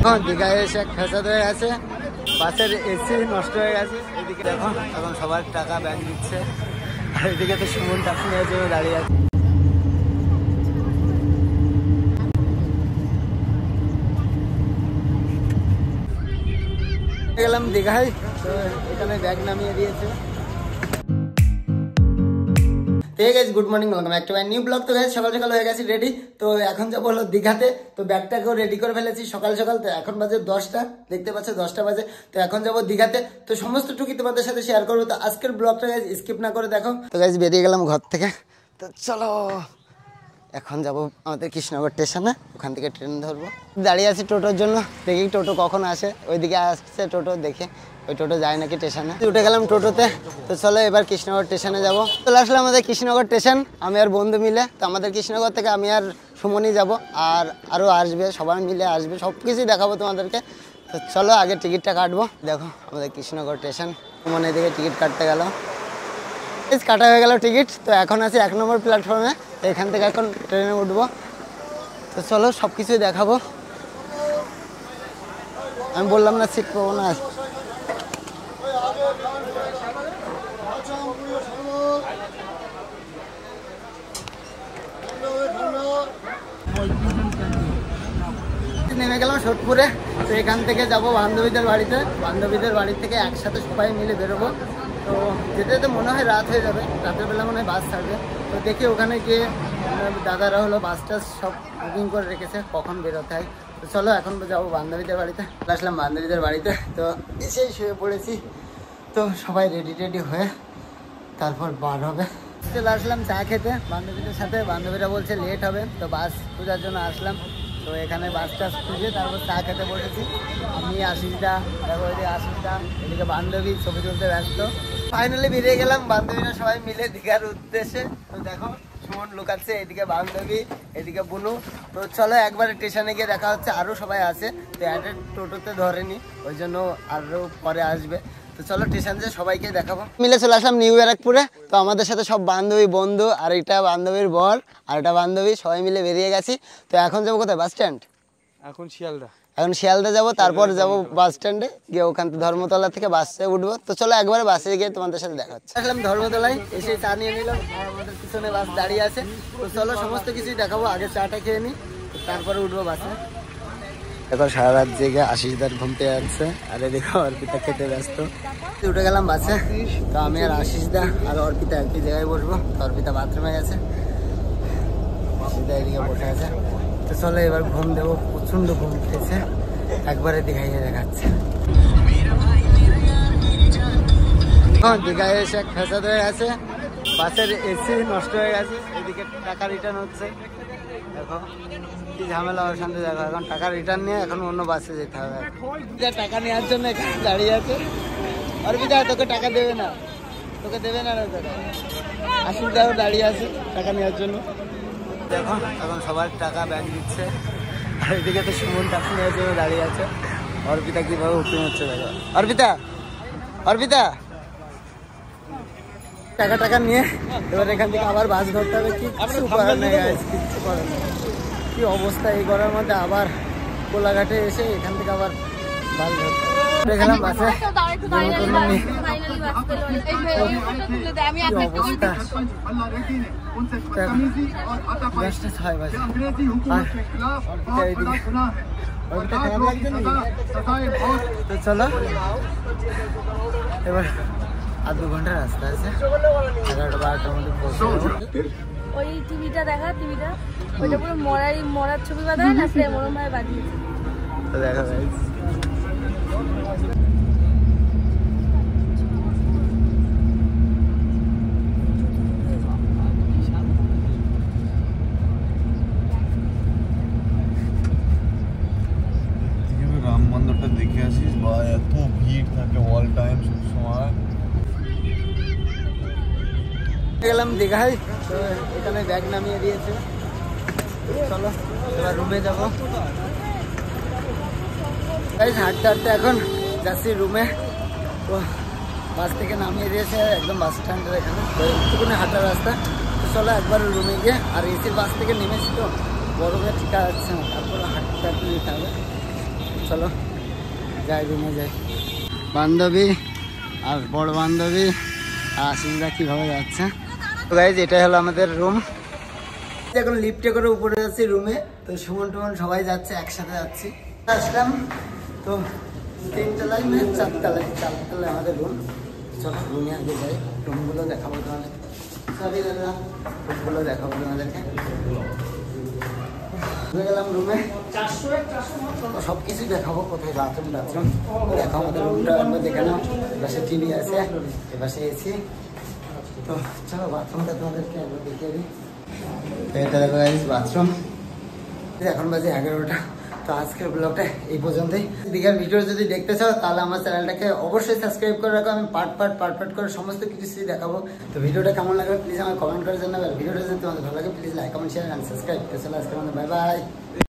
দেখো দীঘায় এসে ফ্যাসাদ হয়ে গেছে, বাসের এসি নষ্ট হয়ে গেছে। এদিকে দেখো এখন সবার টাকা ব্যাংক দিচ্ছে, আর এদিকে তো সুমন টাকা নেওয়ার জন্য দাঁড়িয়ে আছে। গেলাম দীঘায়, তো এখানে ব্যাগ নামিয়ে দিয়েছে। Good morning, welcome back to my new blog. তো সকাল সকাল হয়ে গেছি রেডি, তো এখন যাবো হলো দীঘাতে। তো ব্যাগটাকেও রেডি করে ফেলেছি সকাল সকাল। তো এখন বাজে 10টা, দেখতে পাচ্ছ 10টা বাজে। তো এখন যাবো দীঘাতে, তো সমস্ত টুকি তোমাদের সাথে শেয়ার করবো। তো আজকের ব্লগটা স্কিপ না করে দেখো। তো গাইজ বেরিয়ে গেলাম ঘর থেকে, তো চলো এখন যাবো আমাদের কৃষ্ণনগর স্টেশনে, ওখান থেকে ট্রেন ধরবো। দাঁড়িয়ে আছি টোটোর জন্য, দেখি টোটো কখন আসে। ওইদিকে আসছে টোটো, দেখে ওই টোটো যায় নাকি স্টেশনে। উঠে গেলাম টোটোতে, তো চলো এবার কৃষ্ণনগর স্টেশনে যাবো। চলে আসলে আমাদের কৃষ্ণনগর স্টেশন, আমি আর বন্ধু মিলে। তো আমাদের কৃষ্ণনগর থেকে আমি আর সুমনই যাব, আর আরও আসবে, সবাই মিলে আসবে, সব কিছুই দেখাবো তোমাদেরকে। তো চলো আগে টিকিটটা কাটবো। দেখো আমাদের কৃষ্ণনগর স্টেশন, সুমন এদিকে টিকিট কাটতে গেল, কাটা হয়ে গেল টিকিট। তো এখন আছি 1 নম্বর প্ল্যাটফর্মে, তো এখান থেকে এখন ট্রেনে উঠবো। তো চলো সব কিছুই দেখাবো। আমি বললাম না সিট পাবো না। নেমে গেলাম সোদপুরে, তো এখান থেকে যাব বান্ধবীদের বাড়িতে। বান্ধবীদের বাড়ি থেকে একসাথে সবাই মিলে বেরোবো। তো যেতে যেতে মনে হয় রাত হয়ে যাবে, রাতের বেলা মনে হয় বাস ছাড়বে। তো দেখি ওখানে গিয়ে দাদারা হলো বাসটা সব বুকিং করে রেখেছে, কখন বেরোতে হয়। তো চলো এখন যাবো বান্ধবীদের বাড়িতে। আসলাম বান্ধবীদের বাড়িতে, তো এসেই শুয়ে পড়েছি। তো সবাই রেডি হয়ে তারপর বার হবে। চলে আসলাম চা খেতে বান্ধবীদের সাথে। বান্ধবীরা বলছে লেট হবে, তো বাস খোঁজার জন্য আসলাম। তো এখানে বাস টাস খুঁজে তারপর চা খেতে বসেছি। আমি আশিসদা, তারপর এদিকে আশিসদা, এদিকে বান্ধবী ছবি তুলতে ব্যস্ত। ফাইনালি বেরিয়ে গেলাম বান্ধবীরা সবাই মিলে দীঘার উদ্দেশ্যে। তো দেখো সুমন লুকাচ্ছে, এদিকে বান্ধবী, এদিকে বুনু। তো চলো একবার স্টেশনে গিয়ে দেখা হচ্ছে, আরও সবাই আছে। তো একটা টোটোতে ধরেনি, ওই জন্য আরও পরে আসবে। তো চলো স্টেশন যে সবাইকে দেখাবো। মিলে চলে আসলাম নিউ ব্যারাকপুরে। তো আমাদের সাথে সব বান্ধবী বন্ধু, আর এটা বান্ধবীর বর, আর এটা বান্ধবী, সবাই মিলে বেরিয়ে গেছি। তো এখন যাবো কোথায়? Bus stand. এখন শিয়ালদা যাবো, তারপর যাবো বাস স্ট্যান্ডে গিয়ে ওখান থেকে ধর্মতলা থেকে বাসে উঠবো। তো চলো একবারে বাসে গিয়ে তোমাদের সাথে দেখা হচ্ছে। আসলাম ধর্মতলায়, এসে চা নিয়ে নিলাম, আর আমাদের পিছনে বাস দাঁড়িয়ে আছে। তো চলো সমস্ত কিছুই দেখাবো, আগে চাটা খেয়ে নিই, তারপরে উঠবো বাসে। এখন সারা রাত জেগে আশিসদার ঘুমতে যাচ্ছে, আর এদিকে অর্পিতা খেতে ব্যস্ত। উঠে গেলাম বাসে, তো আমি আর আশিসদা আর অর্পিতা একই জায়গায় বসবো। অর্পিতা বাথরুমে গেছে, আশিসদা এদিকে বসে আছে। তো চলো এবার ঘুম দেবো, প্রচন্ড ঘুম উঠেছে, একবারে দীঘায় দেখাচ্ছে। দীঘায় এসে ফ্যাসাদ হয়ে গেছে, বাসের এসি নষ্ট হয়ে গেছে। এদিকে টাকা রিটার্ন হচ্ছে, দেখো কি ঝামেলা ওর সাথে। দেখো এখন টাকা রিটার্ন নিয়ে এখন অন্য বাসে যেতে হবে। টাকা নেওয়ার জন্য এখানে দাঁড়িয়ে আছে। অর্পিতা তোকে টাকা দেবে না, তোকে দেবে না টাকা। আশিসদাও দাঁড়িয়ে আছে টাকা নেওয়ার জন্য। দেখো এখন সবার টাকা ব্যাংক দিচ্ছে, আর এদিকে তো সুমন টাকা নেওয়ার জন্য দাঁড়িয়ে আছে। অর্পিতা কিভাবে উঠতে হচ্ছে দেখো। অর্পিতা টাকা নিয়ে এবার এখান থেকে আবার বাস ধরতে হবে। কিচ্ছু করার নেই, কিচ্ছু করার নেই। কি অবস্থা এই গরমের মধ্যে, আবার কোলাঘাটে এসে এখান থেকে আবার বাস ধরতে হবে। গেলাম বাসে, তো চলো এবার আর 2 ঘন্টার রাস্তা আছে, 11টা-12টার মধ্যে পৌঁছে। ওই টিভিটা দেখা, টিভিটা ওইটা পুরো মরার ছবি বাঁধায় না, সে মরম ভাবে বাঁধিয়েছে। তো দেখা গাইস, রাম মন্দিরটা দেখে আসিস বা এত ভিড় থাকে অল টাইম সব সময়। গেলাম দীঘায়, তো এখানে ব্যাগ নামিয়ে দিয়েছে। চলো এবার রুমে যাবো। হাঁটতে হাঁটতে এখন যাচ্ছি রুমে। তো বাস থেকে নামিয়ে দিয়েছে একদম বাস স্ট্যান্ডের এখানে, তো একটুখানি হাঁটার রাস্তা। তো চলো একবার রুমে গিয়ে, আর এসির বাস থেকে নেমেছি তো গরমে ঠিক আছে না, তারপরে হাঁটতে হাঁটতে যেতে হবে। চলো যাই, রুমে যাই। বান্ধবী আর বড় বান্ধবী আর আশিসদা কীভাবে যাচ্ছে। তো গাইজ এটাই হলো আমাদের রুম। এখন লিফটে করে উপরে যাচ্ছি রুমে। তো সুমন টুমন সবাই যাচ্ছে, একসাথে যাচ্ছি। আসলাম তো 3 তলায় মানে 4 তলায় আমাদের রুম। চলো রুমে আগে যাই, রুমগুলো দেখাবো তোমাদের। সরি দাদা, রুমগুলো দেখাবো তোমাদেরকে। হয়ে গেলাম রুমে, সব কিছুই দেখাবো। কোথায় বাথরুম টাথরুম দেখো, আমাদের রুমটা একবার দেখে নাও। এপাশে টিভি আছে, এপাশে এসি। তো চলো বাথরুমটা তোমাদেরকে একবার দেখিয়ে দিই। তো এটা দেখো বাথরুম। এখন বাজে 11টা। তো আজকের ব্লগটা এই পর্যন্তই। দীঘার ভিডিও যদি দেখতে চাও তাহলে আমার চ্যানেলটাকে অবশ্যই সাবস্ক্রাইব করে রাখো। আমি পার্ট করে সমস্ত কিছুই দেখাবো। তো ভিডিওটা কেমন লাগবে প্লিজ আমার কমেন্ট করে জানাবে। আর ভিডিওটা যদি তোমাদের ভালো লাগে please like comment share and subscribe. তো চলো আজকের মধ্যে বাই বাই।